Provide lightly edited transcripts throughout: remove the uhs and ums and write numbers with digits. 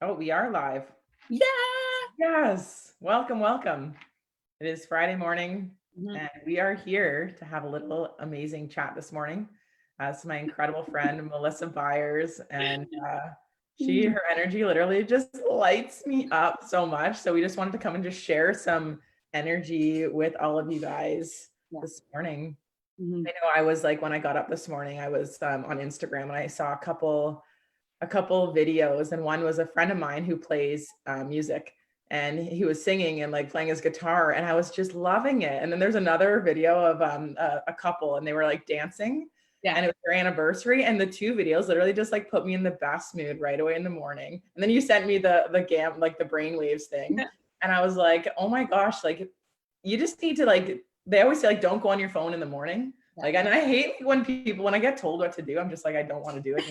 Oh, we are live. Yeah. Yes. Welcome, welcome. It is Friday morning, Mhm. and we are here to have a little amazing chat this morning. It's my incredible friend, Melissa Byers, and her energy literally just lights me up so much. So we just wanted to come and just share some energy with all of you guys Yeah. this morning. Mhm. I know I was like, when I got up this morning, I was on Instagram and I saw a couple videos, and one was a friend of mine who plays music, and he was singing and like playing his guitar, and I was just loving it. And then there's another video of a couple, and they were like dancing, Yeah. and it was their anniversary, and the two videos literally just like put me in the best mood right away in the morning. And then you sent me the brainwaves thing, and I was like, oh my gosh, like you just need to, like, they always say like don't go on your phone in the morning. Like, and I hate when I get told what to do, I'm just like, I don't want to do it.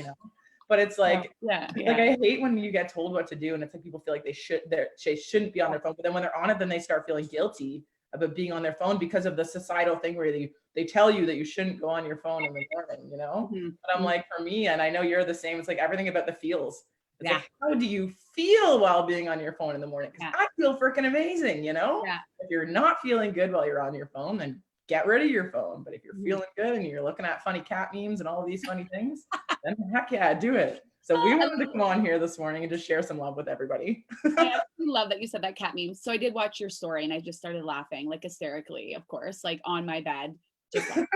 But it's Oh, like, yeah. like Yeah. I hate when you get told what to do, and it's like people feel like they shouldn't be on their phone. But then when they're on it, then they start feeling guilty about being on their phone because of the societal thing where they tell you that you shouldn't go on your phone in the morning. Mhm. But I'm Mhm. like, for me, and I know you're the same, it's like everything about the feels. It's Yeah. like, how do you feel while being on your phone in the morning? Because Yeah. I feel freaking amazing. Yeah. If you're not feeling good while you're on your phone, then get rid of your phone. But if you're Mhm. feeling good and you're looking at funny cat memes and all of these funny things, then heck yeah, do it. So we I wanted to come on here this morning and just share some love with everybody. I actually love that you said that cat meme. So I did watch your story and I just started laughing, like hysterically, of course, like on my bed, just laughing.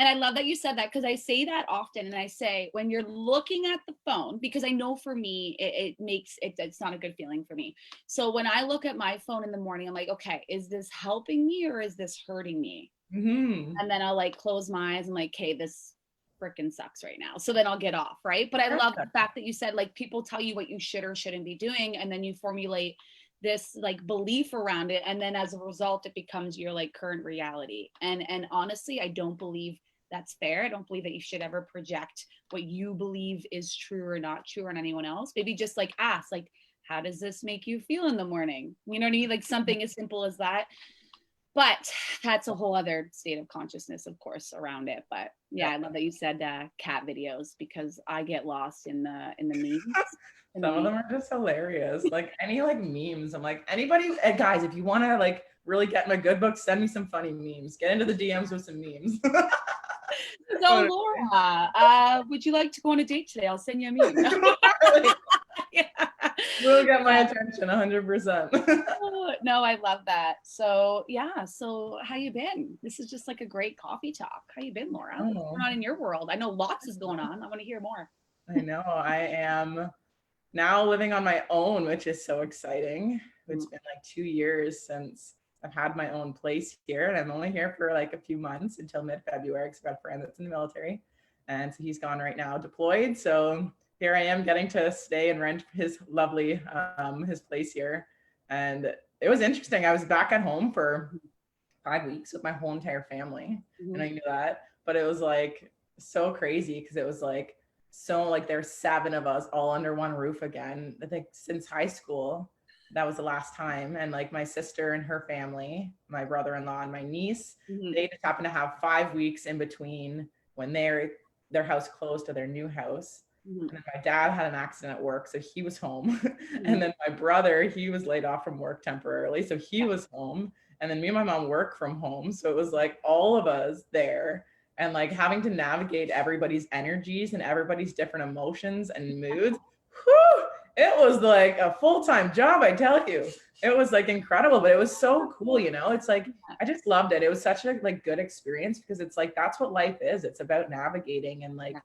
And I love that you said that because I say that often. And I say, when you're looking at the phone, because I know for me, it's not a good feeling for me. So when I look at my phone in the morning, I'm like, okay, is this helping me or is this hurting me? Hmm. And then I'll like close my eyes and like, okay, this freaking sucks right now. So then I'll get off, right? But I love the fact that you said like people tell you what you should or shouldn't be doing, and then you formulate this like belief around it, and then as a result, it becomes your like current reality. And honestly, I don't believe that's fair. I don't believe that you should ever project what you believe is true or not true on anyone else. Maybe just like ask, like, how does this make you feel in the morning? You know what I mean? Like something as simple as that. But that's a whole other state of consciousness, of course, around it. But yeah, Yeah. I love that you said cat videos because I get lost in the memes. In the Some of memes. them are just hilarious. Like any like memes. I'm like, anybody, guys, if you want to like really get in a good book, send me some funny memes. Get into the DMs with some memes. So Laura, would you like to go on a date today? I'll send you a meme. Yeah. Will get my Yeah. attention 100%. Oh, no, I love that. So yeah, so how you been? This is just like a great coffee talk. How you been, Laura? What's Oh, going on in your world? I know lots is going on. I want to hear more. I know. I am now living on my own, which is so exciting. It's been like 2 years since I've had my own place here, and I'm only here for like a few months until mid-February because I've got a friend that's in the military, and so he's gone right now, deployed. So here I am getting to stay and rent his lovely his place here, and it was interesting. I was back at home for 5 weeks with my whole entire family, and Mhm. I knew that, but it was like so crazy because it was like so like there's 7 of us all under one roof again. I think since high school, that was the last time. And like my sister and her family, my brother-in-law and my niece, Mhm. they just happened to have 5 weeks in between when their house closed to their new house. Mhm. And then my dad had an accident at work, so he was home. And Mhm. then my brother, he was laid off from work temporarily, so he Yeah. was home. And then me and my mom work from home, so it was like all of us there, and like having to navigate everybody's energies and everybody's different emotions and moods. Whew, it was like a full-time job, I tell you. It was like incredible, but it was so cool. It's like I just loved it. It was such a like good experience because it's like that's what life is. It's about navigating and like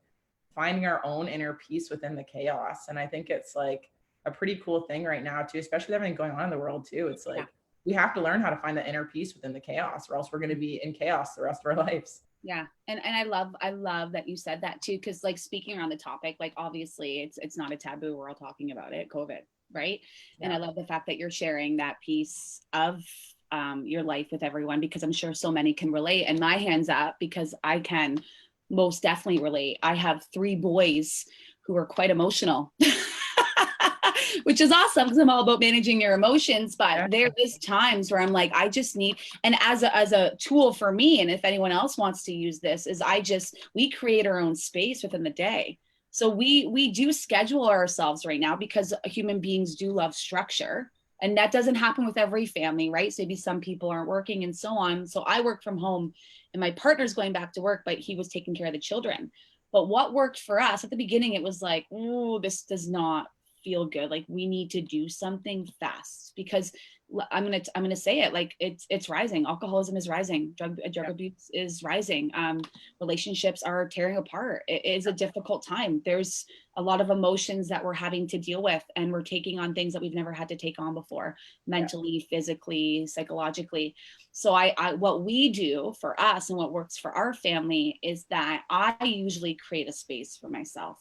finding our own inner peace within the chaos. And I think it's like a pretty cool thing right now too, especially with everything going on in the world too. It's Yeah. like we have to learn how to find the inner peace within the chaos, or else we're going to be in chaos the rest of our lives. Yeah. And I love that you said that too. Cause like speaking around the topic, like obviously it's not a taboo. We're all talking about it, COVID. Right. And Yeah. I love the fact that you're sharing that piece of your life with everyone, because I'm sure so many can relate. And my hands up, because I can most definitely relate. I have 3 boys who are quite emotional. Which is awesome because I'm all about managing your emotions. But Yeah. there is times where I'm like, I just need, and as a tool for me, and if anyone else wants to use this, is we create our own space within the day. So we do schedule ourselves right now because human beings do love structure. And that doesn't happen with every family, right? So maybe some people aren't working and so on. So I work from home and my partner's going back to work, but he was taking care of the children. But what worked for us at the beginning, it was like, oh, this does not feel good. Like we need to do something fast because I'm gonna say it, like it's rising. Alcoholism is rising. Drug abuse is rising. Relationships are tearing apart. It is a difficult time. There's a lot of emotions that we're having to deal with, and we're taking on things that we've never had to take on before, mentally, physically, psychologically. So I what we do for us and what works for our family is that I usually create a space for myself.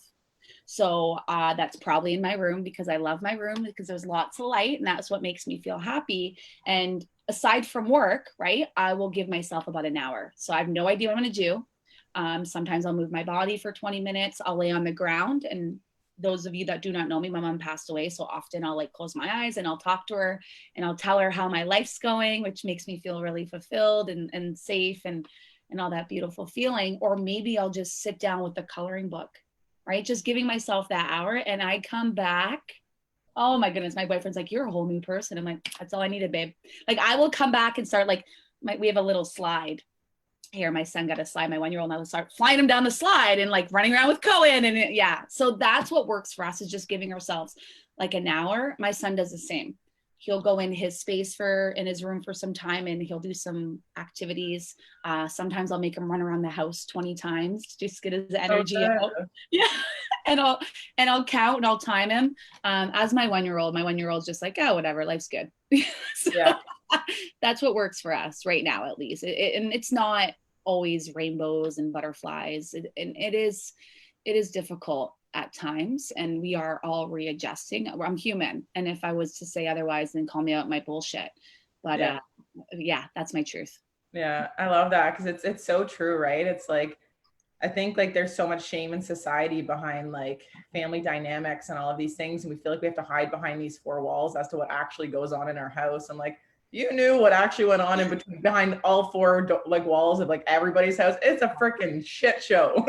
So that's probably in my room because I love my room because there's lots of light and that's what makes me feel happy. And aside from work, right, I will give myself about an hour. So I have no idea what I'm going to do. Sometimes I'll move my body for 20 minutes. I'll lay on the ground. And those of you that do not know me, my mom passed away. So often I'll like close my eyes and I'll talk to her and I'll tell her how my life's going, which makes me feel really fulfilled and safe and all that beautiful feeling. Or maybe I'll just sit down with the coloring book, right? Just giving myself that hour and I come back. Oh my goodness. My boyfriend's like, you're a whole new person. I'm like, that's all I needed, babe. Like I will come back and start like, we have a little slide here. My son got a slide, my 1-year-old, and I will start flying him down the slide and like running around with Cohen. And yeah. So that's what works for us is just giving ourselves like an hour. My son does the same. He'll go in his space in his room for some time and he'll do some activities. Sometimes I'll make him run around the house 20 times to just get his energy out. Yeah. And I'll count and I'll time him. As my 1-year-old's just like, oh, whatever, life's good. So yeah. That's what works for us right now, at least. And it's not always rainbows and butterflies. And it is difficult at times, and we are all readjusting. I'm human, and if I was to say otherwise, then call me out my bullshit. But yeah, that's my truth. Yeah, I love that because it's so true, right? It's like I think like there's so much shame in society behind like family dynamics and all of these things, and we feel like we have to hide behind these four walls as to what actually goes on in our house. And like you knew what actually went on in between behind all four like walls of like everybody's house. It's a freaking shit show.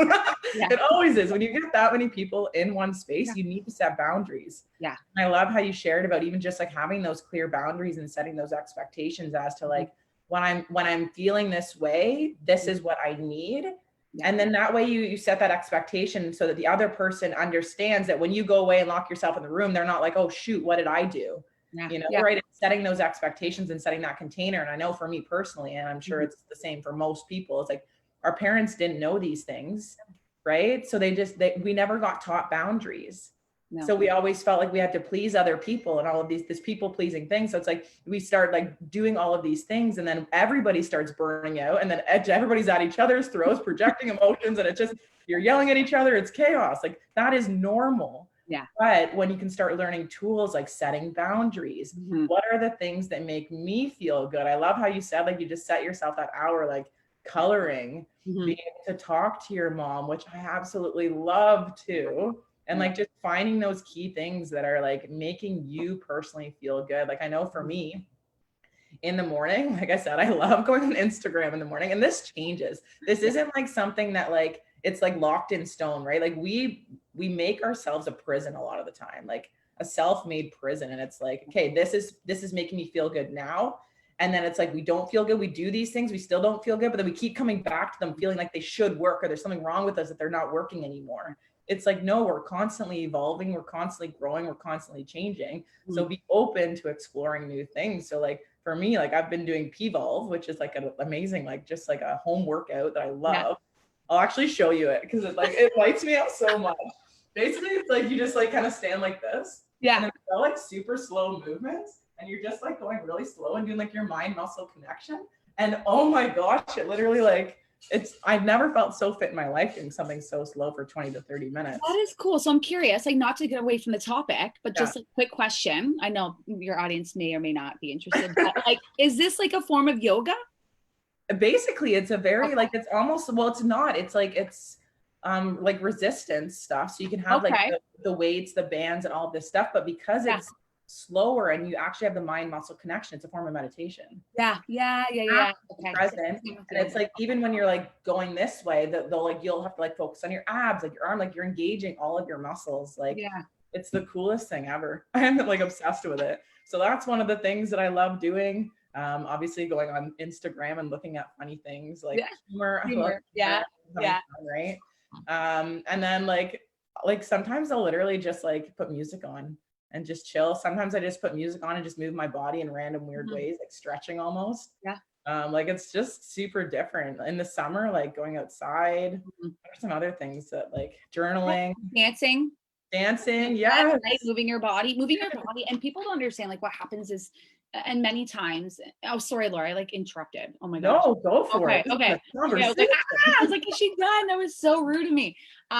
Yeah. It always is. When you get that many people in one space, you need to set boundaries. Yeah. And I love how you shared about even just like having those clear boundaries and setting those expectations as to like when I'm feeling this way, this is what I need. Yeah. And then that way you set that expectation so that the other person understands that when you go away and lock yourself in the room, they're not like, oh shoot, what did I do? Yeah. You know, right? It's setting those expectations and setting that container. And I know for me personally, and I'm sure it's the same for most people, it's like our parents didn't know these things, right? So we never got taught boundaries. No. So we always felt like we had to please other people and all of this people pleasing thing. So it's like we start like doing all of these things and then everybody starts burning out and then everybody's at each other's throats, projecting emotions, and it's just, you're yelling at each other. It's chaos. Like that is normal. Yeah. But when you can start learning tools like setting boundaries, what are the things that make me feel good? I love how you said, like, you just set yourself that hour, like coloring, being able to talk to your mom, which I absolutely love too. And like just finding those key things that are like making you personally feel good. Like I know for me in the morning, like I said, I love going on Instagram in the morning, and this changes. This isn't like something that like, it's like locked in stone, right? Like we make ourselves a prison a lot of the time, like a self-made prison. And it's like, okay, this is making me feel good now. And then it's like, we don't feel good. We do these things. We still don't feel good, but then we keep coming back to them feeling like they should work or there's something wrong with us that they're not working anymore. It's like, no, we're constantly evolving. We're constantly growing. We're constantly changing. So be open to exploring new things. So like for me, like I've been doing P-Volve, which is like an amazing, like just like a home workout that I love. Yeah. I'll actually show you it because it like, it lights me up so much. Basically, it's like, you just like kind of stand like this. Yeah. And it's all like super slow movements. And you're just like going really slow and doing like your mind muscle connection. And oh my gosh, it literally like, I've never felt so fit in my life doing something so slow for 20 to 30 minutes. That is cool. So I'm curious, like not to get away from the topic, but just a quick question. I know your audience may or may not be interested, but like, is this like a form of yoga? Basically, it's a very like, it's almost, well, it's not, it's like, it's like resistance stuff. So you can have like the weights, the bands and all this stuff, but because it's slower and you actually have the mind muscle connection. It's a form of meditation. Yeah. Okay. Present. And it's like, even when you're like going this way, that they'll like, you'll have to like focus on your abs, like your arm, like you're engaging all of your muscles. Like, it's the coolest thing ever. I'm like obsessed with it. So that's one of the things that I love doing. Obviously going on Instagram and looking at funny things like humor. Yeah. Fun, right. And then like sometimes I'll literally just like put music on and just chill. Sometimes I just put music on and just move my body in random weird ways, like stretching almost. Like it's just super different. In the summer, like going outside. There's some other things that like journaling, dancing. Yeah. Right? Moving your body. And people don't understand like what happens is, and many times, oh, sorry, Laura, I like interrupted. Oh my gosh. No, go for it. Okay. I was like, is she done? That was so rude to me. So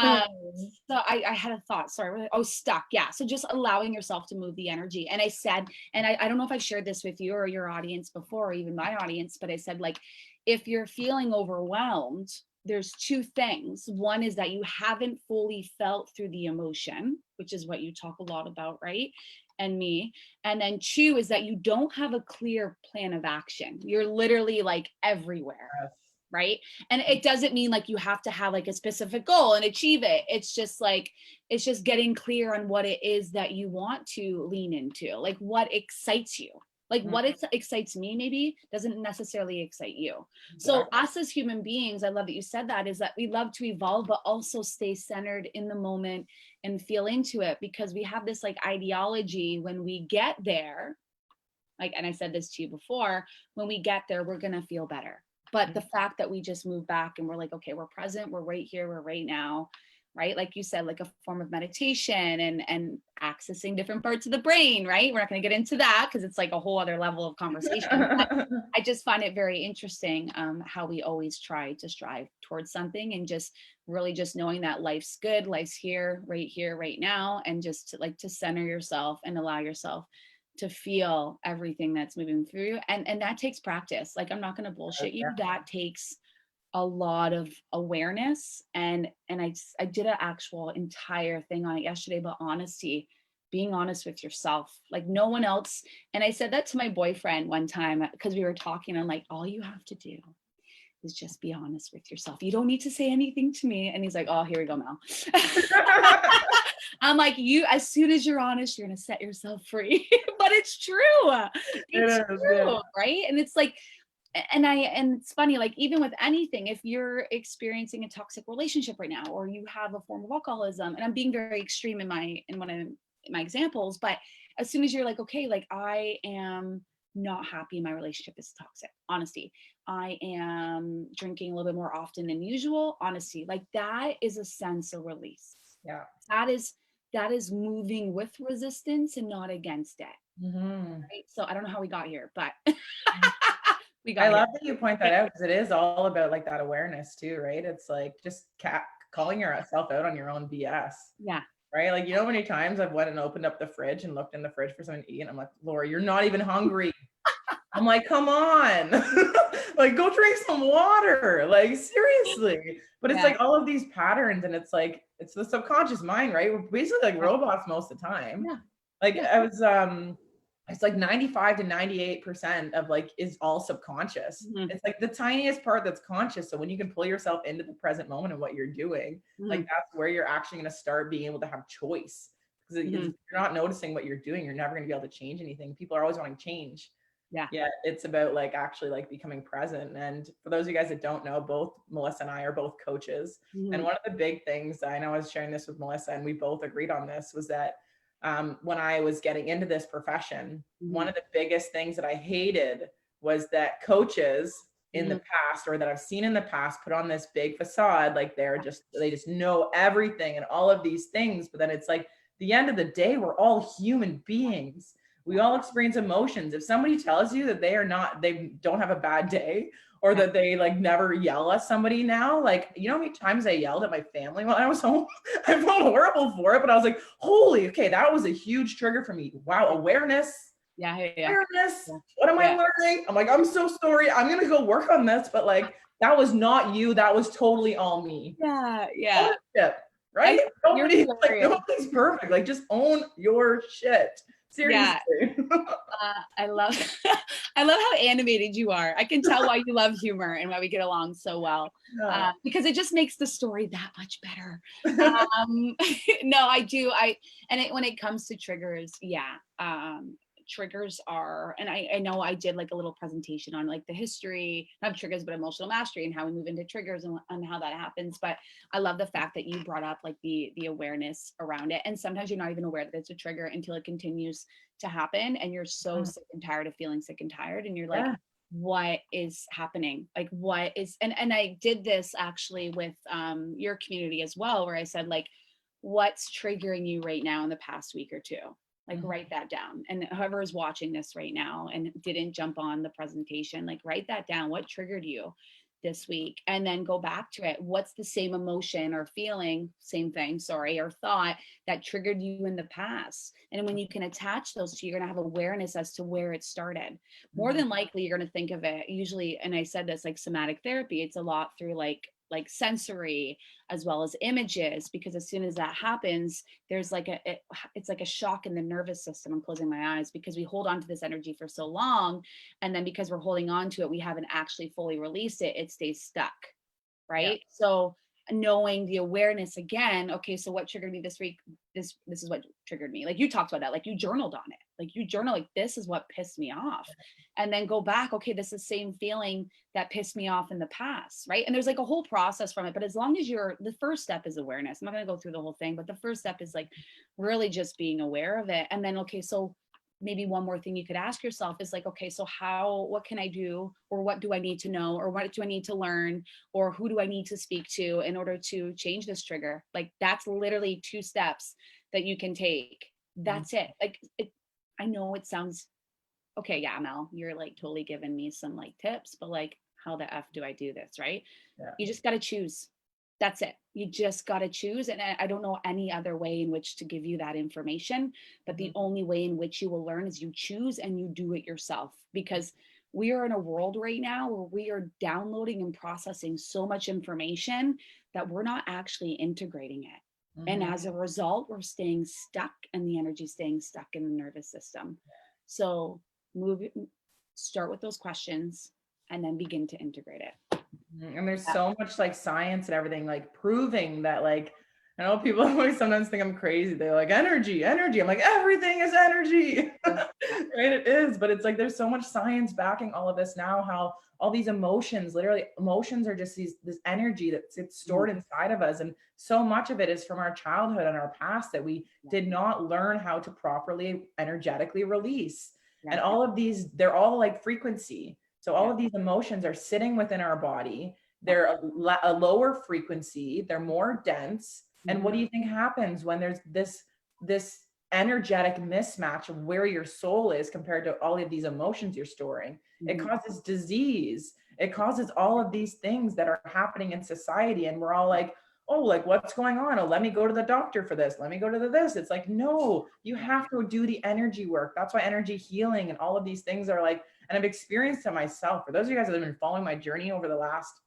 I had a thought, sorry. Oh, stuck. Yeah. So just allowing yourself to move the energy. And I said, and I don't know if I shared this with you or your audience before, or even my audience, but I said, like, if you're feeling overwhelmed, there's two things. One is that you haven't fully felt through the emotion, which is what you talk a lot about, right? And me. And then two is that you don't have a clear plan of action. You're literally like everywhere, right? And it doesn't mean like you have to have like a specific goal and achieve it. It's just like, it's just getting clear on what it is that you want to lean into, like what excites you. Like what excites me maybe doesn't necessarily excite you. So us as human beings, I love that you said that, is that we love to evolve, but also stay centered in the moment and feel into it, because we have this like ideology when we get there, like, and I said this to you before, when we get there, we're going to feel better. But the fact that we just move back and we're like, okay, we're present, we're right here, we're right now, right? Like you said, like a form of meditation and accessing different parts of the brain, right? We're not going to get into that because it's like a whole other level of conversation. I just find it very interesting how we always try to strive towards something, and just really just knowing that life's good, life's here, right now, and just to center yourself and allow yourself to feel everything that's moving through you. And that takes practice. Like, I'm not going to bullshit you. That takes a lot of awareness. And I did an actual entire thing on it yesterday, but honesty, being honest with yourself, like no one else. And I said that to my boyfriend one time, because we were talking, and like, all you have to do is just be honest with yourself. You don't need to say anything to me. And he's like, oh, here we go, Mel. I'm like, as soon as you're honest, you're going to set yourself free. But it's true. It's true, right? And it's like, and it's funny, like even with anything, if you're experiencing a toxic relationship right now, or you have a form of alcoholism, and I'm being very extreme in one of my examples, but as soon as you're like, okay, like I am not happy, my relationship is toxic, honesty, I am drinking a little bit more often than usual, honesty, like that is a sense of release. Yeah. That is moving with resistance and not against it. Right? So I don't know how we got here, but I love that you point that out, because it is all about like that awareness too, right? It's like just calling yourself out on your own BS. Yeah. Right? Like, you know how many times I've went and opened up the fridge and looked in the fridge for something to eat, and I'm like, Laura, you're not even hungry. I'm like, come on. Like, go drink some water. Like, seriously. But it's like all of these patterns, and it's like, it's the subconscious mind, right? We're basically like robots most of the time. Yeah. Like I was, it's like 95 to 98% of like is all subconscious. It's like the tiniest part that's conscious. So when you can pull yourself into the present moment of what you're doing, like that's where you're actually going to start being able to have choice. Because if you're not noticing what you're doing, you're never going to be able to change anything. People are always wanting change. Yeah, it's about like actually like becoming present. And for those of you guys that don't know, both Melissa and I are both coaches. And one of the big things, I know I was sharing this with Melissa, and we both agreed on this, was that when I was getting into this profession, one of the biggest things that I hated was that coaches in the past, or that I've seen in the past, put on this big facade, like they just know everything and all of these things. But then it's like, the end of the day, we're all human beings. We all experience emotions. If somebody tells you that they don't have a bad day, or that they like never yell at somebody now, like, you know how many times I yelled at my family while I was home? I felt horrible for it, but I was like, holy, okay, that was a huge trigger for me. Wow, awareness. Awareness. What am I learning? I'm like, I'm so sorry. I'm gonna go work on this, but like, that was not you. That was totally all me. Ownership, right? Nobody's perfect. Like, just own your shit. Seriously. I love I love how animated you are. I can tell why you love humor and why we get along so well, because it just makes the story that much better. No, I do. When it comes to triggers, triggers are, and I know I did like a little presentation on like the history, not triggers, but emotional mastery and how we move into triggers and how that happens. But I love the fact that you brought up like the awareness around it. And sometimes you're not even aware that it's a trigger until it continues to happen. And you're so sick and tired of feeling sick and tired. And you're like, what is happening? Like, what is, and I did this actually with your community as well, where I said like, what's triggering you right now in the past week or two? Like write that down. And whoever is watching this right now and didn't jump on the presentation, like write that down. What triggered you this week? And then go back to it. What's the same emotion or feeling, same thing, sorry, or thought that triggered you in the past? And when you can attach those two, you're going to have awareness as to where it started. More than likely, you're going to think of it usually, and I said this, like somatic therapy, it's a lot through like sensory as well as images, because as soon as that happens, there's like it's like a shock in the nervous system. I'm closing my eyes because we hold on to this energy for so long, and then because we're holding on to it, we haven't actually fully released it, it stays stuck, right? So knowing the awareness again, okay, so what triggered me this week? This is what triggered me. Like you talked about that, like you journaled on it, like you journal, like this is what pissed me off, and then go back, okay, this is the same feeling that pissed me off in the past, right? And there's like a whole process from it, but as long as the first step is awareness. I'm not going to go through the whole thing, but the first step is like really just being aware of it. And then, okay, so maybe one more thing you could ask yourself is like, okay, so what can I do, or what do I need to know, or what do I need to learn, or who do I need to speak to in order to change this trigger? Like that's literally 2 steps that you can take. That's it. Like I know it sounds okay. Yeah, Mel, you're like totally giving me some like tips, but like how the F do I do this? Right? You just got to choose. That's it. You just got to choose. And I don't know any other way in which to give you that information, but the only way in which you will learn is you choose and you do it yourself, because we are in a world right now where we are downloading and processing so much information that we're not actually integrating it. And as a result, we're staying stuck, and the energy staying stuck in the nervous system. So start with those questions and then begin to integrate it. And there's so much like science and everything like proving that, like, I know people always sometimes think I'm crazy. They're like, energy. I'm like, everything is energy. Right? It is. But it's like, there's so much science backing all of this now, how all these emotions, literally emotions are just this energy that's stored inside of us. And so much of it is from our childhood and our past that we did not learn how to properly energetically release. And all of these, they're all like frequency. So all of these emotions are sitting within our body. They're a lower frequency. They're more dense. And what do you think happens when there's this energetic mismatch of where your soul is compared to all of these emotions you're storing? It causes disease. It causes all of these things that are happening in society. And we're all like, oh, like what's going on? Oh, let me go to the doctor for this. Let me go to this. It's like, no, you have to do the energy work. That's why energy healing and all of these things are like, and I've experienced it myself. For those of you guys that have been following my journey over the last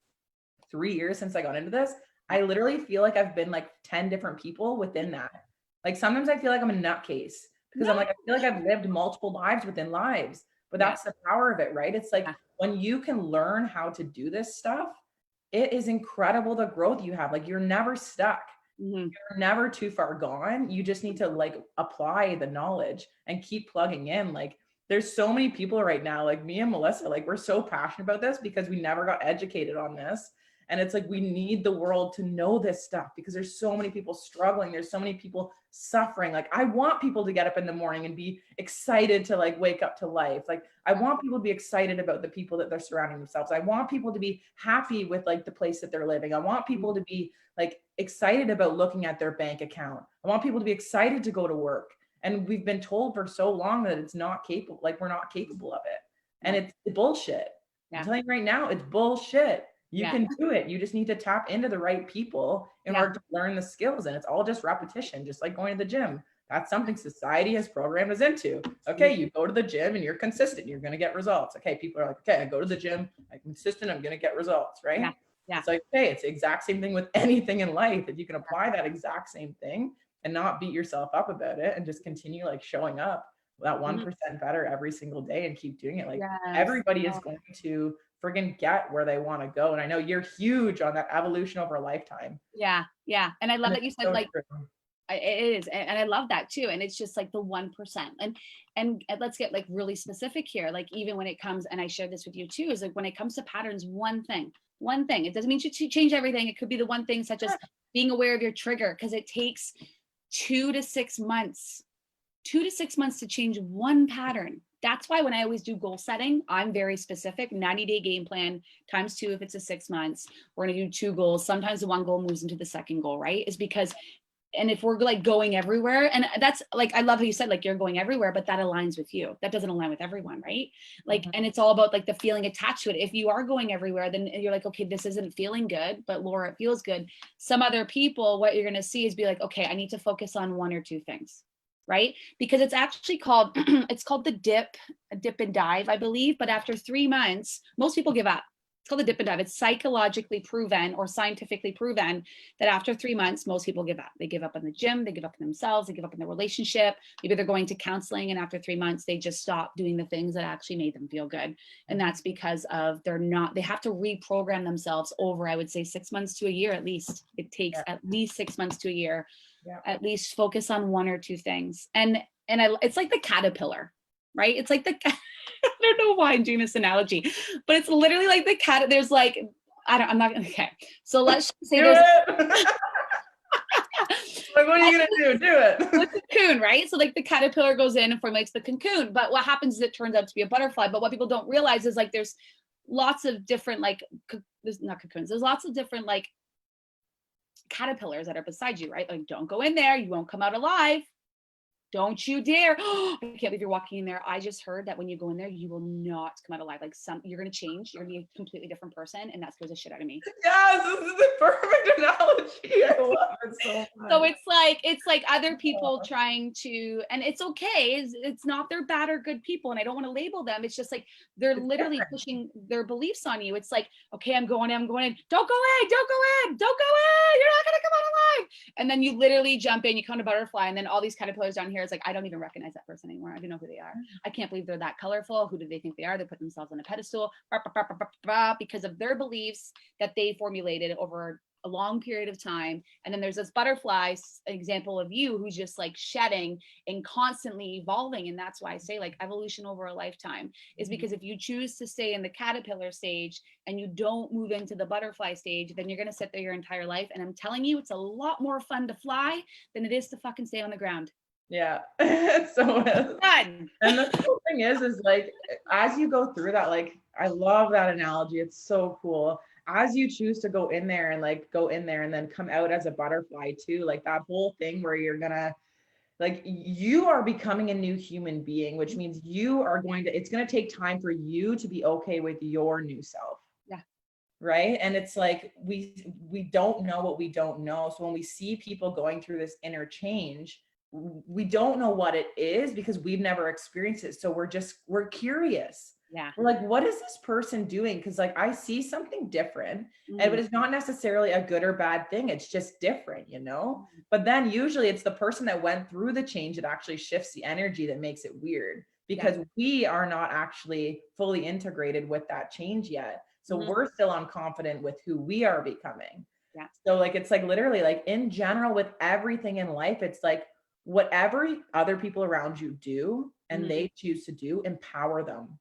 3 years since I got into this, I literally feel like I've been like 10 different people within that. Like sometimes I feel like I'm a nutcase because I'm like, I feel like I've lived multiple lives within lives, but that's the power of it, right? It's like when you can learn how to do this stuff, it is incredible the growth you have. Like you're never stuck. You're never too far gone. You just need to like apply the knowledge and keep plugging in. Like there's so many people right now, like me and Melissa, like we're so passionate about this because we never got educated on this. And it's like, we need the world to know this stuff because there's so many people struggling. There's so many people suffering. Like, I want people to get up in the morning and be excited to like wake up to life. Like, I want people to be excited about the people that they're surrounding themselves. I want people to be happy with like the place that they're living. I want people to be like excited about looking at their bank account. I want people to be excited to go to work. And we've been told for so long that it's not capable, like we're not capable of it. And it's bullshit. I'm telling you right now, it's bullshit. You can do it. You just need to tap into the right people in order to learn the skills. And it's all just repetition, just like going to the gym. That's something society has programmed us into. Okay, you go to the gym and you're consistent. You're going to get results. Okay, people are like, okay, I go to the gym. I'm consistent. I'm going to get results, right? It's like, okay, it's the exact same thing with anything in life. If you can apply that exact same thing and not beat yourself up about it and just continue like showing up, that 1% better every single day and keep doing it. Like Yes. everybody is going to friggin' get where they want to go. And I know you're huge on that evolution over a lifetime. Yeah. Yeah. And I love that you said so like, true. it is. And I love that too. And it's just like the 1%. And let's get like really specific here. Like even when it comes, and I share this with you too, is like when it comes to patterns, one thing, it doesn't mean to change everything. It could be the one thing such as being aware of your trigger, because it takes 2 to 6 months to change one pattern. That's why when I always do goal setting, I'm very specific, 90-day game plan times 2. If it's a 6 months, we're going to do 2 goals. Sometimes the one goal moves into the second goal, right? Is because, and if we're like going everywhere, and that's like, I love how you said like you're going everywhere, but that aligns with you. That doesn't align with everyone, right? Like, and it's all about like the feeling attached to it. If you are going everywhere, then you're like, okay, this isn't feeling good, but Laura, it feels good. Some other people, what you're going to see is be like, okay, I need to focus on 1 or 2 things. Right? Because it's actually called, it's called the dip and dive, I believe. But after 3 months, most people give up. It's called the dip and dive. It's psychologically proven or scientifically proven that after 3 months, most people give up. They give up on the gym, they give up on themselves, they give up on their relationship. Maybe they're going to counseling, and after 3 months, they just stop doing the things that actually made them feel good. And that's because of they have to reprogram themselves over, I would say 6 months to a year at least. It takes at least 6 months to a year. At least focus on 1 or 2 things. And it's like the caterpillar, right? It's like I don't know why I'm doing this analogy, but it's literally like the cat. There's like, I'm not, okay. So let's say there's like, what are you going to do? Do it. The cocoon, right? So like the caterpillar goes in and formulates the cocoon, but what happens is it turns out to be a butterfly. But what people don't realize is like, there's lots of different, like, there's not cocoons. There's lots of different like caterpillars that are beside you, right? Like, don't go in there, you won't come out alive. Don't you dare. I can't believe you're walking in there. I just heard that when you go in there, you will not come out alive. Like you're going to change. You're going to be a completely different person. And that scares the shit out of me. Yes, this is the perfect analogy. I love it so much. So it's like other people trying to, and it's okay. It's not they're bad or good people. And I don't want to label them. It's just like, they're literally pushing their beliefs on you. It's like, okay, I'm going in. Don't go in. Don't go in. You're not going to come out alive. And then you literally jump in, you come to butterfly. And then all these caterpillars down here, it's like, I don't even recognize that person anymore. I don't know who they are. I can't believe they're that colorful. Who do they think they are? They put themselves on a pedestal because of their beliefs that they formulated over a long period of time. And then there's this butterfly example of you who's just like shedding and constantly evolving. And that's why I say like evolution over a lifetime is because if you choose to stay in the caterpillar stage and you don't move into the butterfly stage, then you're going to sit there your entire life. And I'm telling you, it's a lot more fun to fly than it is to fucking stay on the ground. Yeah. So fun. And the cool thing is like, as you go through that, like, I love that analogy. It's so cool. As you choose to go in there and then come out as a butterfly too, like that whole thing where you're gonna, like, you are becoming a new human being, which means it's going to take time for you to be okay with your new self. Yeah. Right. And it's like, we don't know what we don't know. So when we see people going through this inner change, we don't know what it is because we've never experienced it. So we're curious. Yeah. We're like, what is this person doing? Because like, I see something different, and but it's not necessarily a good or bad thing. It's just different, you know? But then usually it's the person that went through the change that actually shifts the energy that makes it weird, because we are not actually fully integrated with that change yet. So we're still unconfident with who we are becoming. Yeah. So like, it's like literally like in general with everything in life, it's like whatever other people around you do and they choose to do, empower them.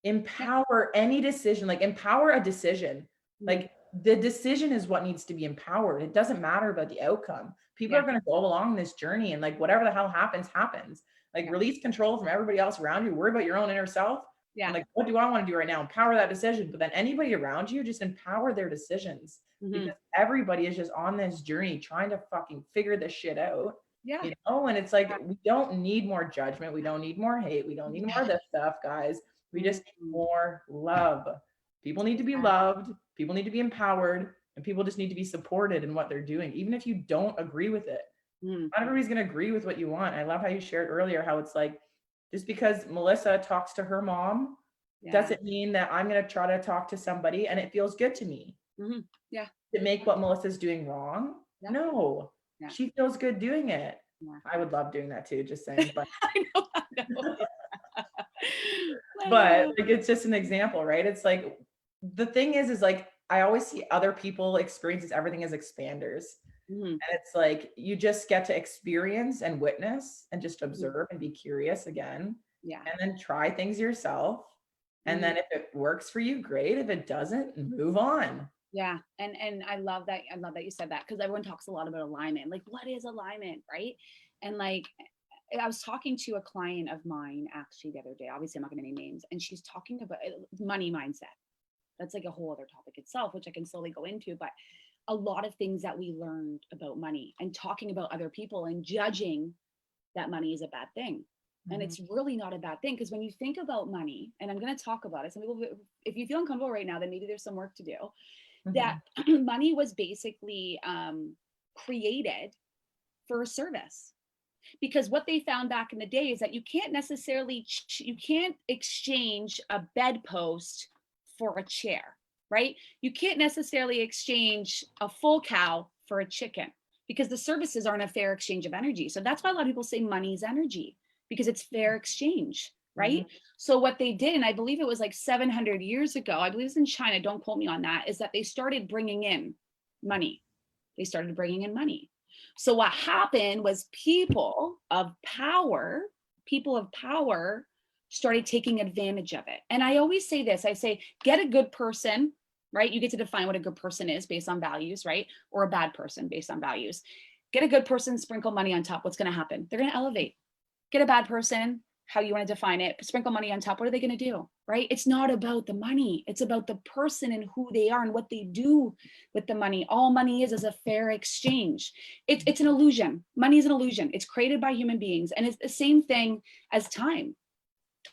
Empower any decision, like empower a decision. Like the decision is what needs to be empowered. It doesn't matter about the outcome. People are going to go along this journey, and like whatever the hell happens. Like release control from everybody else around you. Worry about your own inner self. And like, what do I want to do right now? Empower that decision. But then anybody around you, just empower their decisions, because everybody is just on this journey trying to fucking figure this shit out. You know, and it's like, we don't need more judgment. We don't need more hate. We don't need more of this stuff, guys. We just need more love. People need to be loved. People need to be empowered, and people just need to be supported in what they're doing, even if you don't agree with it. Not everybody's going to agree with what you want. I love how you shared earlier how it's like, just because Melissa talks to her mom doesn't mean that I'm going to try to talk to somebody and it feels good to me. To make what Melissa's doing wrong. No, she feels good doing it. I would love doing that too, just saying. But I know. But like, it's just an example, right? It's like, the thing is like, I always see other people experiences everything as expanders. Mhm. And it's like, you just get to experience and witness and just Mhm. observe and be curious again. Yeah. And then try things yourself. And Mhm. then if it works for you, great. If it doesn't, move on. Yeah. And I love that. I love that you said that, because everyone talks a lot about alignment. Like, what is alignment, right? And like, I was talking to a client of mine actually the other day. Obviously, I'm not going to name names, and she's talking about money mindset. That's like a whole other topic itself, which I can slowly go into. But a lot of things that we learned about money and talking about other people and judging that money is a bad thing. And Mhm. it's really not a bad thing, because when you think about money, and I'm going to talk about it, some people, if you feel uncomfortable right now, then maybe there's some work to do. That Mhm. money was basically created for a service, because what they found back in the day is that you can't necessarily you can't exchange a bedpost for a chair, right? You can't necessarily exchange a full cow for a chicken, because the services aren't a fair exchange of energy. So that's why a lot of people say money is energy, because it's fair exchange, Mhm. right? So what they did, and I believe it was like 700 years ago, I believe it's in China, don't quote me on that, is that they started bringing in money. They started bringing in money. So what happened was people of power started taking advantage of it. And I always say this, I say, get a good person, right? You get to define what a good person is based on values, right? Or a bad person based on values. Get a good person, sprinkle money on top. What's going to happen? They're going to elevate. Get a bad person, how you want to define it, sprinkle money on top. What are they going to do? Right? It's not about the money. It's about the person and who they are and what they do with the money. All money is a fair exchange. It's an illusion. Money is an illusion. It's created by human beings. And it's the same thing as time.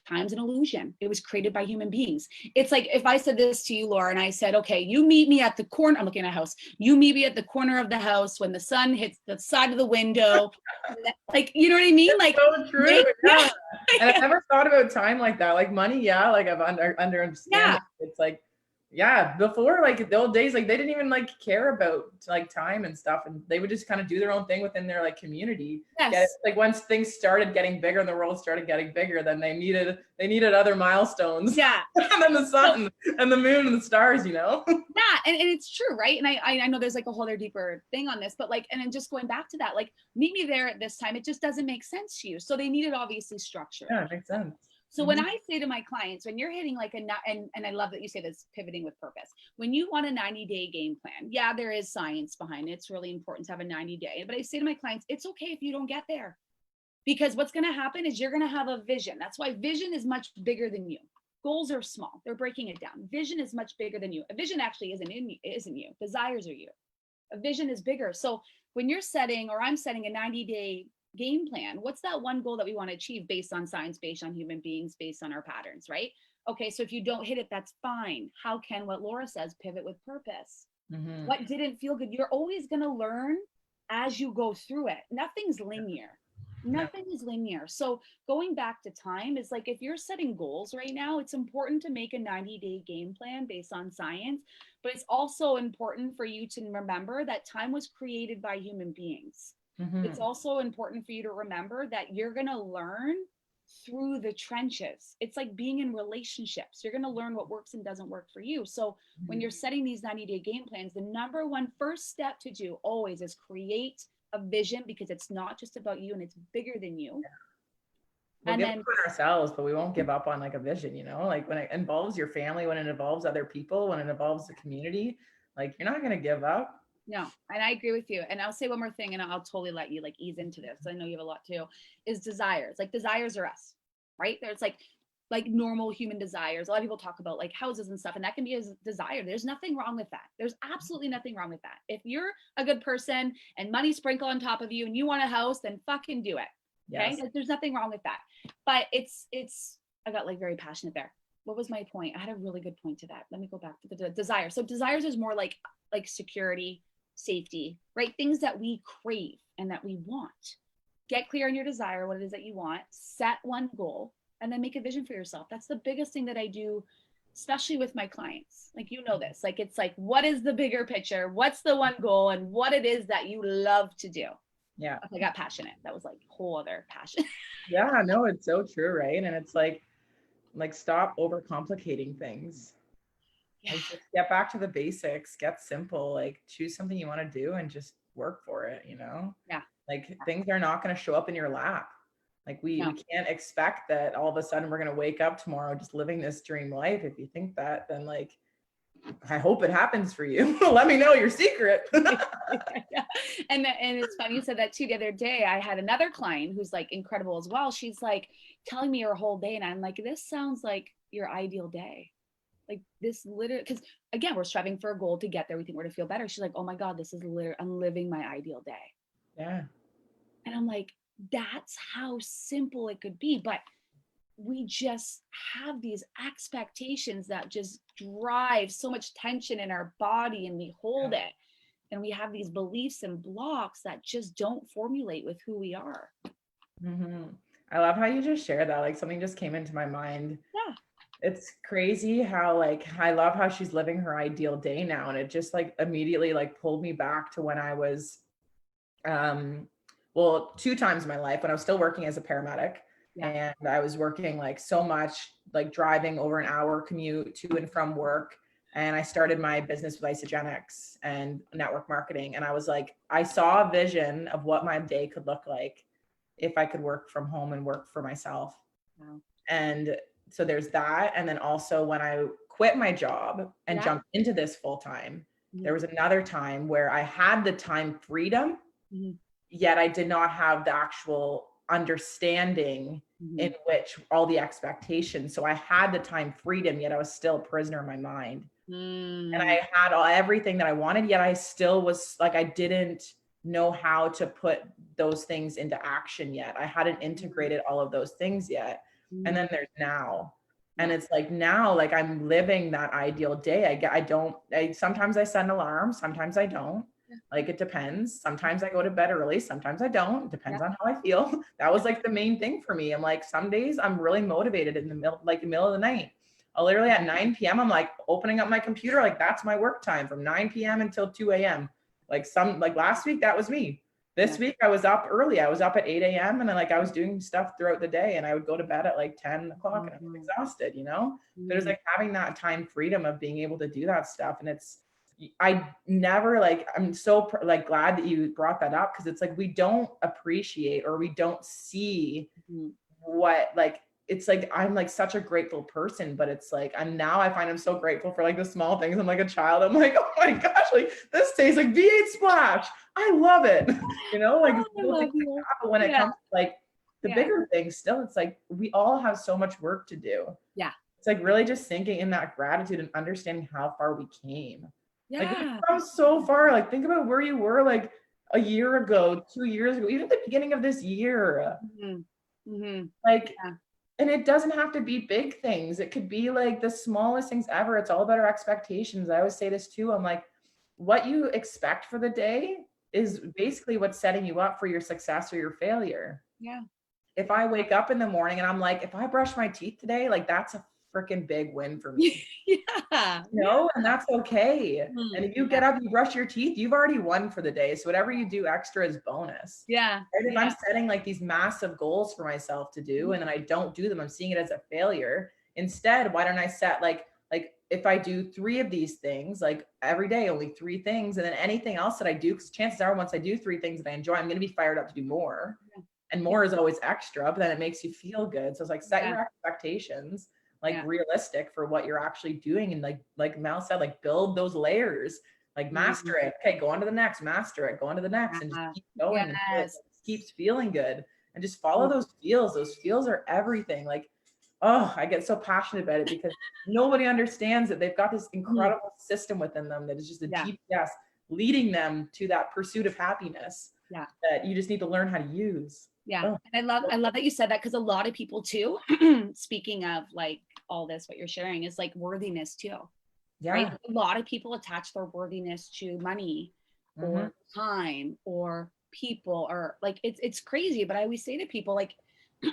Time's an illusion. It was created by human beings. It's like if I said this to you, Laura, and I said, okay, you meet me at the corner. I'm looking at a house. You meet me at the corner of the house when the sun hits the side of the window. Like, you know what I mean? Like, So true. Yeah. And I've yeah. never thought about time like that. Like money, yeah, like I've understand Yeah. it. It's like, yeah, before like the old days, like they didn't even like care about like time and stuff. And they would just kind of do their own thing within their like community. Get it? Yes. Like once things started getting bigger and the world started getting bigger, then they needed other milestones. Yeah. And then the So, sun and the moon and the stars, you know? yeah, and it's true, right? And I know there's like a whole other deeper thing on this, but like, and then just going back to that, like, meet me there at this time, it just doesn't make sense to you. So they needed obviously structure. Yeah, it makes sense. So when Mhm. I say to my clients, when you're hitting like and I love that you say this, pivoting with purpose. When you want a 90-day game plan, yeah, there is science behind it. It's really important to have a 90-day. But I say to my clients, it's okay if you don't get there, because what's going to happen is you're going to have a vision. That's why vision is much bigger than you. Goals are small. They're breaking it down. Vision is much bigger than you. A vision actually isn't you. Desires are you. A vision is bigger. So when you're setting, or I'm setting a 90-day game plan, what's that one goal that we want to achieve based on science, based on human beings, based on our patterns, right? Okay, so if you don't hit it, that's fine. How can, what Laura says, pivot with purpose? Mhm. What didn't feel good? You're always going to learn as you go through it. Nothing's linear. No. Nothing is linear. So going back to time is like, if you're setting goals right now, it's important to make a 90-day game plan based on science, but it's also important for you to remember that time was created by human beings. It's Mhm. also important for you to remember that you're going to learn through the trenches. It's like being in relationships. You're going to learn what works and doesn't work for you. So when you're setting these 90-day game plans, the number one first step to do always is create a vision, because it's not just about you and it's bigger than you. We'll And give up then, on ourselves, but we won't give up on like a vision, like when it involves your family, when it involves other people, when it involves the community, like you're not going to give up. no, and I agree with you. And I'll say one more thing, and I'll totally let you like ease into this. I know you have a lot too, is desires. Like desires are us, right? There's like normal human desires. A lot of people talk about like houses and stuff, and that can be a desire. There's nothing wrong with that. There's absolutely nothing wrong with that. If you're a good person and money sprinkle on top of you and you want a house, then fucking do it. Okay. Yes. Like, there's nothing wrong with that. But it's I got like very passionate there. What was my point? I had a really good point to that. Let me go back to the desire. So desires is more like security, safety, right? Things that we crave and that we want. Get clear on your desire, what it is that you want, set one goal, and then make a vision for yourself. That's the biggest thing that I do, especially with my clients. Like, you know this, like, it's like, what is the bigger picture? What's the one goal, and what it is that you love to do? Yeah. I got passionate. That was like whole other passion. Yeah, no, it's so true, right? And it's like, Like, stop overcomplicating things. Yeah. Like, just get back to the basics, get simple, like choose something you want to do and just work for it, you know? Yeah. Like, things are not going to show up in your lap. Like, we No. can't expect that all of a sudden we're going to wake up tomorrow just living this dream life. If you think that, then like, I hope it happens for you. Let me know your secret. Yeah. And it's funny you said that too. The other day, I had another client who's like incredible as well. She's like telling me her whole day, and I'm like, this sounds like your ideal day. Like this literally, because again, we're striving for a goal to get there. We think we're to feel better. She's like, oh my God, this is literally, I'm living my ideal day. Yeah. And I'm like, that's how simple it could be. But we just have these expectations that just drive so much tension in our body, and we hold it. And we have these beliefs and blocks that just don't formulate with who we are. Mm-hmm. I love how you just shared that. Like, something just came into my mind. Yeah. It's crazy how, like, I love how she's living her ideal day now. And it just like immediately like pulled me back to when I was, well, 2 times in my life when I was still working as a paramedic. Yeah. And I was working like so much, like driving over an hour commute to and from work. And I started my business with isogenics and network marketing. And I was like, I saw a vision of what my day could look like if I could work from home and work for myself. Wow. And so there's that. And then also when I quit my job and jumped into this full time, there was another time where I had the time freedom, yet I did not have the actual understanding in which all the expectations. So I had the time freedom, yet I was still a prisoner in my mind. And I had everything that I wanted, yet I still was like, I didn't know how to put those things into action yet. I hadn't integrated all of those things yet. And then there's now. And it's like now, like I'm living that ideal day. Sometimes I set an alarm, sometimes I don't. Like it depends. Sometimes I go to bed early, sometimes I don't. It depends on how I feel. That was like the main thing for me. I'm like, some days I'm really motivated in the middle of the night. I'll literally at 9 p.m. I'm like opening up my computer, like that's my work time from 9 p.m. until 2 a.m. Like last week, that was me. This week I was up early. I was up at 8 a.m. and then I was doing stuff throughout the day, and I would go to bed at like 10 o'clock and I'm exhausted, you know? There's like having that time freedom of being able to do that stuff. And I'm so like glad that you brought that up, because it's like we don't appreciate or we don't see what like it's like I'm like such a grateful person, but it's like I find I'm so grateful for like the small things. I'm like a child. I'm like, oh my gosh, like this tastes like V8 Splash. I love it. You know, like but when it comes to like the bigger things, still it's like we all have so much work to do. Yeah. It's like really just thinking in that gratitude and understanding how far we came. Yeah. Like we've come so far. Like think about where you were like a year ago, 2 years ago, even at the beginning of this year. Like and it doesn't have to be big things. It could be like the smallest things ever. It's all about our expectations. I always say this too. I'm like, what you expect for the day is basically what's setting you up for your success or your failure. Yeah. If I wake up in the morning and I'm like, if I brush my teeth today, like that's a freaking big win for me. Yeah. You know, and that's okay. And if you get up, you brush your teeth, you've already won for the day. So whatever you do extra is bonus. Yeah. Right? If I'm setting like these massive goals for myself to do and then I don't do them, I'm seeing it as a failure. Instead, why don't I set like if I do 3 of these things, like every day, only 3 things, and then anything else that I do, because chances are once I do 3 things that I enjoy, I'm going to be fired up to do more. And more is always extra, but then it makes you feel good. So it's like set your expectations like realistic for what you're actually doing. And like Mel said, like build those layers, like master it. Okay, go on to the next, master it, go on to the next, and just keep going until it keeps feeling good. And just follow those feels. Those feels are everything. Like, oh, I get so passionate about it because nobody understands that they've got this incredible system within them that is just a GPS leading them to that pursuit of happiness that you just need to learn how to use. Yeah. And I love that you said that, because a lot of people too, speaking of like all this, what you're sharing is like worthiness too. Yeah. Right? A lot of people attach their worthiness to money or time or people, or like it's crazy. But I always say to people like,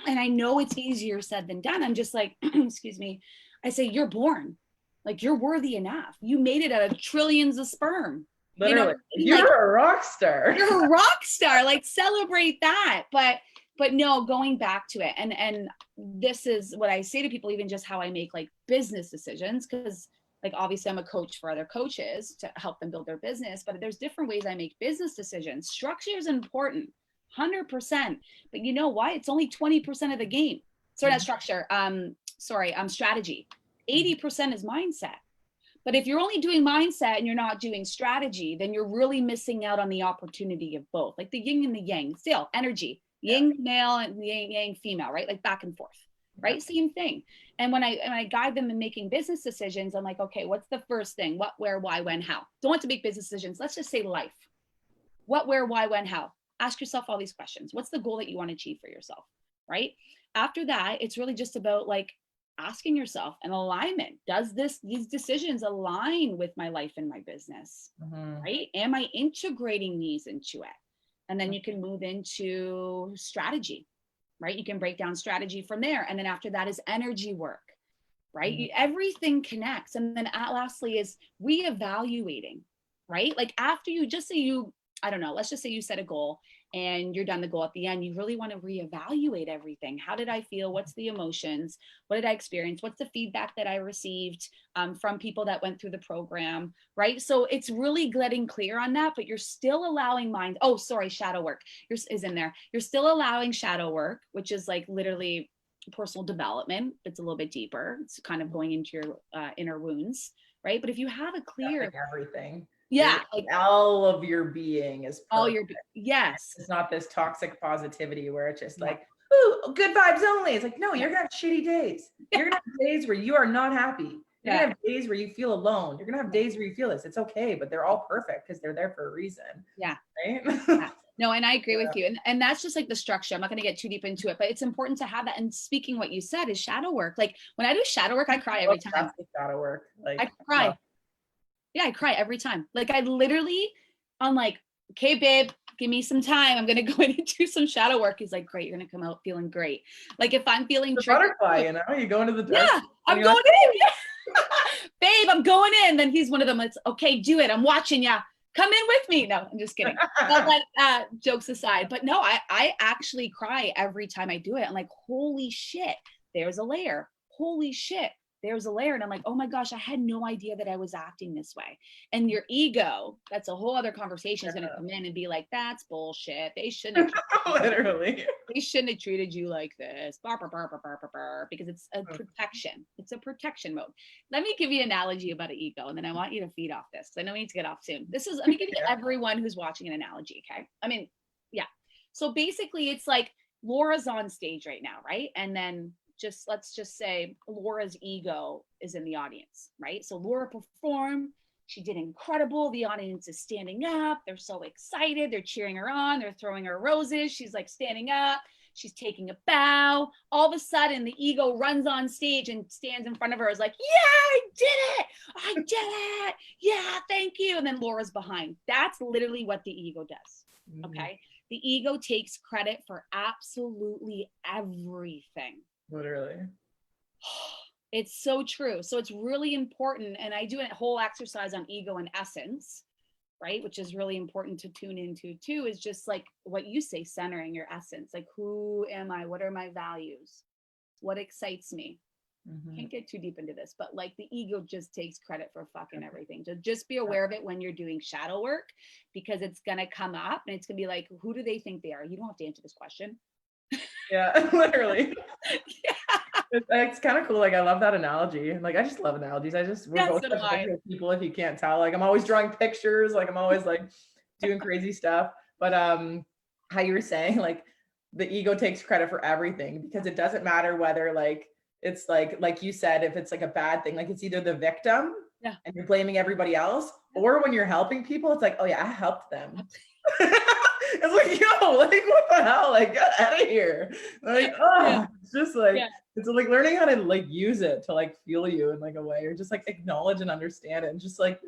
and I know it's easier said than done. I'm just like, excuse me. I say, you're born, like you're worthy enough. You made it out of trillions of sperm. Literally, you're like, a rock star. You're a rock star. Like celebrate that. But but no, going back to it. And this is what I say to people, even just how I make like business decisions. Cause like, obviously I'm a coach for other coaches to help them build their business, but there's different ways I make business decisions. Structure is important, 100%. But you know what? It's only 20% of the game. Sorry, not structure. Strategy. 80% is mindset. But if you're only doing mindset and you're not doing strategy, then you're really missing out on the opportunity of both, like the yin and the yang. Still, energy, yin male and yang female, right? Like back and forth, right? Same thing. And when I guide them in making business decisions, I'm like, okay, what's the first thing? What, where, why, when, how? Don't want to make business decisions. Let's just say life. What, where, why, when, how? Ask yourself all these questions. What's the goal that you want to achieve for yourself, right? After that, it's really just about like asking yourself an alignment. Does these decisions align with my life and my business, right? Am I integrating these into it? And then you can move into strategy, right? You can break down strategy from there. And then after that is energy work, right? Everything connects. And then lastly is reevaluating, right? Like after you just say you, I don't know, let's just say you set a goal and you're done the goal at the end, you really want to reevaluate everything. How did I feel? What's the emotions? What did I experience? What's the feedback that I received from people that went through the program, right? So it's really getting clear on that, but you're still allowing shadow work is in there. You're still allowing shadow work, which is like literally personal development. It's a little bit deeper. It's kind of going into your inner wounds, right? But if you have a clear... Like everything. Yeah, like all of your being is perfect. All your yes. It's not this toxic positivity where it's just like, ooh, good vibes only. It's like, no, you're gonna have shitty days. You're gonna have days where you are not happy. You're gonna have days where you feel alone. You're gonna have days where you feel this. It's okay, but they're all perfect because they're there for a reason. Yeah. Right. No, and I agree with you. And that's just like the structure. I'm not going to get too deep into it, but it's important to have that. And speaking what you said is shadow work. Like when I do shadow work, I cry every time. Shadow work. Like I cry. Yeah, I cry every time. Like I literally, I'm like, okay, babe, give me some time. I'm going to go in and do some shadow work. He's like, great. You're going to come out feeling great. Like if I'm feeling butterfly, you know, you go into the dark. Yeah, I'm going in. Yeah. Babe, I'm going in. Then he's one of them. It's okay. Do it. I'm watching ya. Come in with me. No, I'm just kidding. But jokes aside, but no, I actually cry every time I do it. I'm like, holy shit, there's a layer. Holy shit, there's a layer. And I'm like, oh my gosh, I had no idea that I was acting this way. And your ego, that's a whole other conversation, is going to come in and be like, that's bullshit. They shouldn't have literally. They shouldn't have treated you like this. Because it's a protection. It's a protection mode. Let me give you an analogy about an ego, and then I want you to feed off this. I know we need to get off soon. Let me give you everyone who's watching an analogy, okay? I mean, yeah. So basically it's like Laura's on stage right now, right? And then let's just say Laura's ego is in the audience, right? So Laura performed, she did incredible. The audience is standing up. They're so excited. They're cheering her on. They're throwing her roses. She's like standing up. She's taking a bow. All of a sudden the ego runs on stage and stands in front of her, is like, yeah, I did it. I did it. Yeah, thank you. And then Laura's behind. That's literally what the ego does. Okay. The ego takes credit for absolutely everything. Literally. It's so true. So it's really important. And I do a whole exercise on ego and essence, right? Which is really important to tune into too, is just like what you say, centering your essence. Like, who am I? What are my values? What excites me? Can't get too deep into this, but like the ego just takes credit for fucking everything. So just be aware of it when you're doing shadow work, because it's going to come up and it's going to be like, who do they think they are? You don't have to answer this question. Yeah, literally. It's kind of cool. Like I love that analogy. Like I just love analogies. We're both such people, if you can't tell. Like I'm always drawing pictures. Like I'm always like doing crazy stuff. But how you were saying, like the ego takes credit for everything, because it doesn't matter whether like it's like you said, if it's like a bad thing, like it's either the victim and you're blaming everybody else, or when you're helping people, it's like, oh yeah, I helped them. It's like, yo, like what the hell? Like get out of here. Like, it's just like it's like learning how to like use it to like fuel you in like a way, or just like acknowledge and understand it, and just like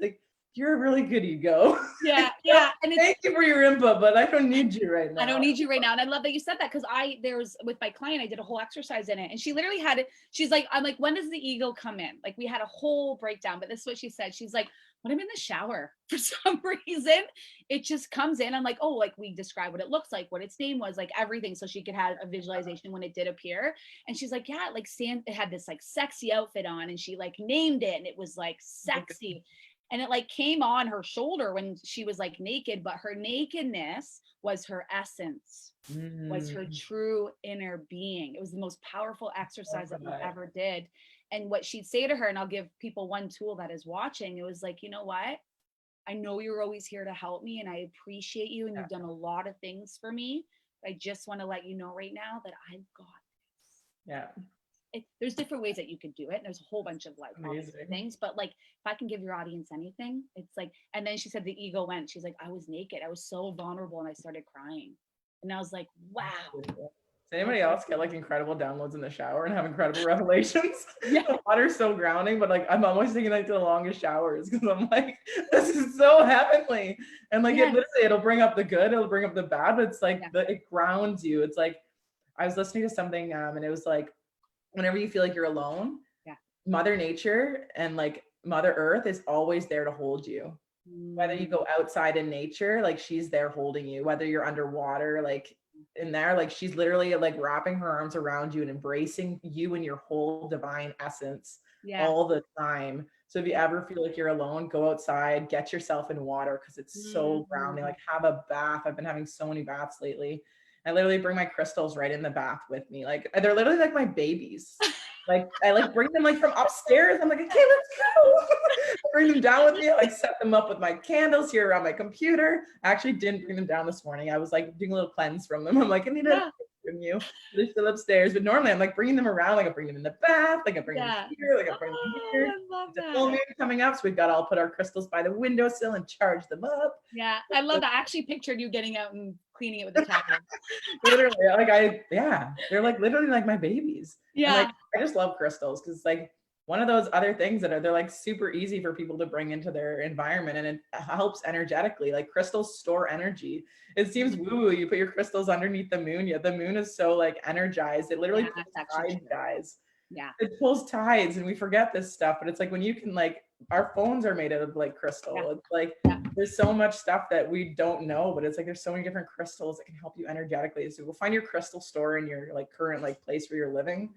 you're a really good ego. Yeah. Yeah. And Thank you for your input, but I don't need you right now. I don't need you right now. And I love that you said that, because with my client, I did a whole exercise in it. And she literally had it. She's like, I'm like, when does the ego come in? Like, we had a whole breakdown, but this is what she said. She's like, when I'm in the shower, for some reason, it just comes in. I'm like, oh, like, we describe what it looks like, what its name was, like everything. So she could have a visualization when it did appear. And she's like, yeah, like it had this like sexy outfit on, and she like named it, and it was like sexy. And it like came on her shoulder when she was like naked, but her nakedness was her essence, was her true inner being. It was the most powerful exercise that we ever did. And what she'd say to her, and I'll give people one tool that is watching, it was like, you know what? I know you're always here to help me, and I appreciate you, and you've done a lot of things for me. But I just want to let you know right now that I've got this. Yeah. There's different ways that you could do it. There's a whole bunch of like things, but like, if I can give your audience anything, it's like, and then she said the ego went, she's like, I was naked. I was so vulnerable, and I started crying. And I was like, wow. Does anybody else get like incredible downloads in the shower and have incredible revelations? Yeah. The water's so grounding, but like, I'm always taking like the longest showers, because I'm like, this is so heavenly. And like, it'll bring up the good, it'll bring up the bad, but it's like, it grounds you. It's like, I was listening to something and it was like, whenever you feel like you're alone, Mother Nature and like Mother Earth is always there to hold you. Whether you go outside in nature, like she's there holding you. Whether you're underwater, like in there, like she's literally like wrapping her arms around you and embracing you and your whole divine essence all the time. So if you ever feel like you're alone, go outside, get yourself in water, because it's so grounding. Like, have a bath. I've been having so many baths lately. I literally bring my crystals right in the bath with me. Like, they're literally like my babies. Like, I like bring them like from upstairs. I'm like, okay, let's go. Bring them down with me. I like set them up with my candles here around my computer. I actually didn't bring them down this morning. I was like doing a little cleanse from them. I'm like, I need to from you. They're still upstairs, but normally I'm like bringing them around. Like, I bring them in the bath. Like, I bring them here. Like, I bring them here. I love the full moon coming up, so we've got all put our crystals by the windowsill and charge them up. Yeah, I love that. I actually pictured you getting out and cleaning it with a towel. Literally, like they're like literally like my babies. Yeah, and like I just love crystals, because it's like one of those other things that they're like super easy for people to bring into their environment, and it helps energetically. Like, crystals store energy. It seems woo-woo. You put your crystals underneath the moon. Yeah, the moon is so like energized. It literally pulls tides, guys. Yeah, it pulls tides, and we forget this stuff. But it's like, when you can, like, our phones are made out of like crystal. It's like there's so much stuff that we don't know, but it's like there's so many different crystals that can help you energetically. So go find your crystal store in your like current like place where you're living,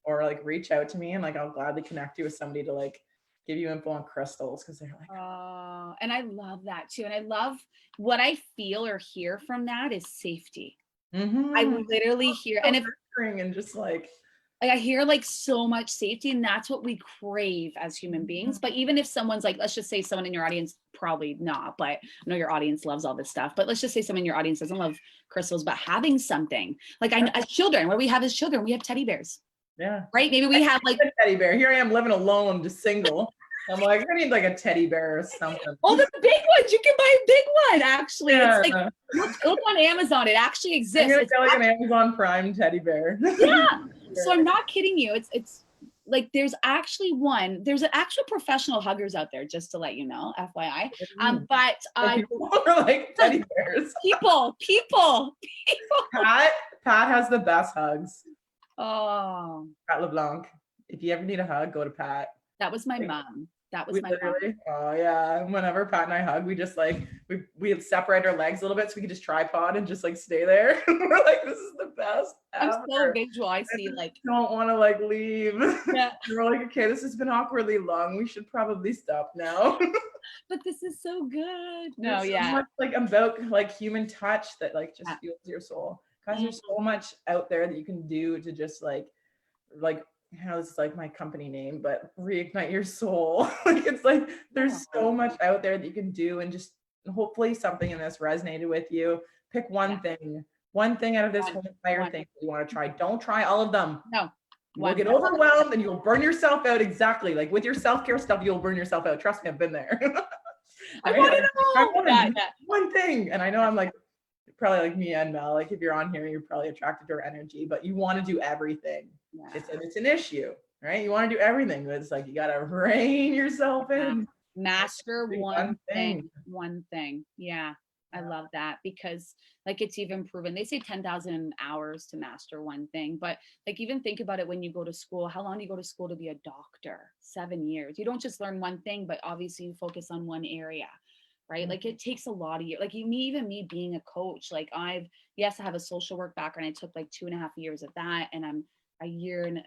or like reach out to me, and like I'll gladly connect you with somebody to like give you info on crystals, because they're like, oh, and I love that too. And I love what I feel or hear from that is safety. I literally hear, and if and just like I hear like so much safety, and that's what we crave as human beings. But even if someone's like, let's just say someone in your audience, probably not, but I know your audience loves all this stuff, but let's just say someone in your audience doesn't love crystals, but having something like, as children, what we have as children, we have teddy bears. Yeah. Right. Maybe we have like a teddy bear. Here I am living alone, just single. I'm like, I need like a teddy bear or something. Oh, the big ones. You can buy a big one, actually. Yeah. It's like, look on Amazon. It actually exists. I'm gonna get like an Amazon Prime teddy bear. Yeah. So I'm not kidding you. It's like, there's actually there's an actual professional huggers out there, just to let you know, FYI. But people are like teddy bears. People. Pat has the best hugs. Oh, Pat LeBlanc. If you ever need a hug, go to Pat. That was my mom. That was my mom. Oh yeah. Whenever Pat and I hug, we just like we separate our legs a little bit so we can just tripod and just like stay there. We're like, this is the best. I'm so visual. I see like don't want to like leave. Yeah. We're like, okay, this has been awkwardly long. We should probably stop now. But this is so good. No, yeah. So much, like, about like human touch that like just fuels your soul. Guys, there's so much out there that you can do to just like you know, this is like my company name, but reignite your soul. Like, it's like there's so much out there that you can do, and just hopefully something in this resonated with you. Pick one thing out of this whole entire thing that you want to try. Don't try all of them. No. You'll get overwhelmed and you'll burn yourself out. Exactly. Like with your self-care stuff, you'll burn yourself out. Trust me, I've been there. I want to know. One thing. And I know I'm like, probably like me and Mel, like if you're on here, you're probably attracted to our energy, but you want to do everything. It's an issue, right? You want to do everything, but it's like, you got to rein yourself in. Master One thing. one thing. Yeah. I love that because like it's even proven. They say 10,000 hours to master one thing, but like even think about it when you go to school. How long do you go to school to be a doctor? 7 years. You don't just learn one thing, but obviously you focus on one area, right? Like it takes a lot of years. Like even me being a coach, like yes, I have a social work background. I took like 2.5 years of that, and I'm a year and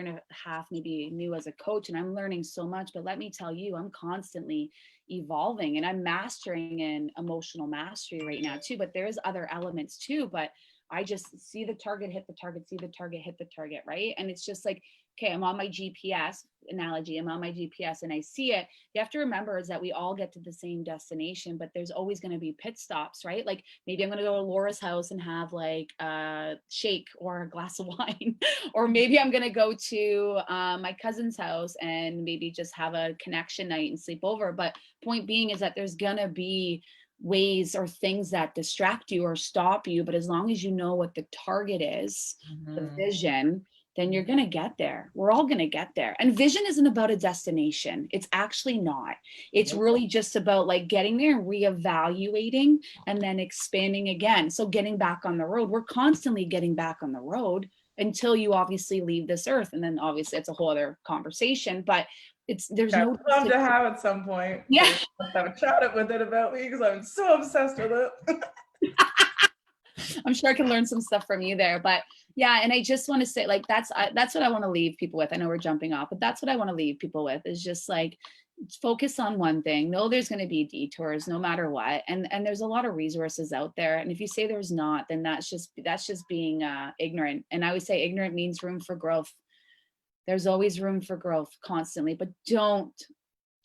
a half maybe new as a coach, and I'm learning so much. But let me tell you, I'm constantly evolving, and I'm mastering in emotional mastery right now too. But there's other elements too. But I just see the target, hit the target, see the target, hit the target, right? And it's just like, okay, I'm on my GPS analogy. I'm on my GPS and I see it. You have to remember is that we all get to the same destination, but there's always going to be pit stops, right? Like maybe I'm going to go to Laura's house and have like a shake or a glass of wine, or maybe I'm going to go to my cousin's house and maybe just have a connection night and sleep over. But point being is that there's going to be ways or things that distract you or stop you. But as long as you know what the target is, the vision, then you're going to get there. We're all going to get there. And vision isn't about a destination. It's actually not. It's really just about like getting there and reevaluating and then expanding again. So getting back on the road, we're constantly getting back on the road until you obviously leave this earth. And then obviously it's a whole other conversation, but there's I'd no love to have at some point. Yeah. Have a chat with it about me because I'm so obsessed with it. I'm sure I can learn some stuff from you there, but yeah. And I just want to say like, that's what I want to leave people with. I know we're jumping off, but that's what I want to leave people with is just like, focus on one thing. No, there's going to be detours no matter what. And there's a lot of resources out there. And if you say there's not, then that's just being ignorant. And I would say ignorant means room for growth. There's always room for growth constantly, but don't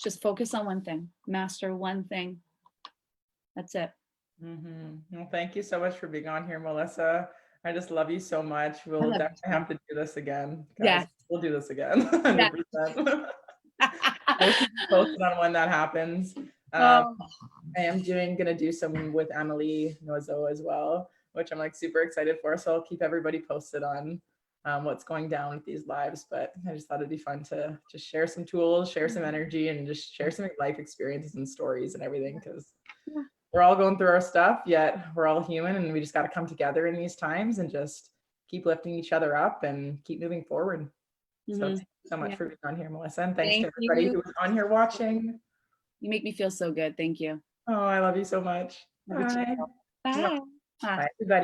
just focus on one thing, master one thing. That's it. Well, thank you so much for being on here, Melissa. I just love you so much. We'll definitely have to do this again. Guys, yeah. We'll do this again. 100%. We'll keep you posted on when that happens. I am gonna do some with Emily Nozo as well, which I'm like super excited for. So I'll keep everybody posted on what's going down with these lives. But I just thought it'd be fun to just share some tools, share some energy, and just share some life experiences and stories and everything, because we're all going through our stuff, yet we're all human, and we just got to come together in these times and just keep lifting each other up and keep moving forward. So thank you so much for being on here, Melissa, and thanks to everybody who was on here watching. You make me feel so good. Thank you. Oh, I love you so much. Bye. Bye. Bye, everybody.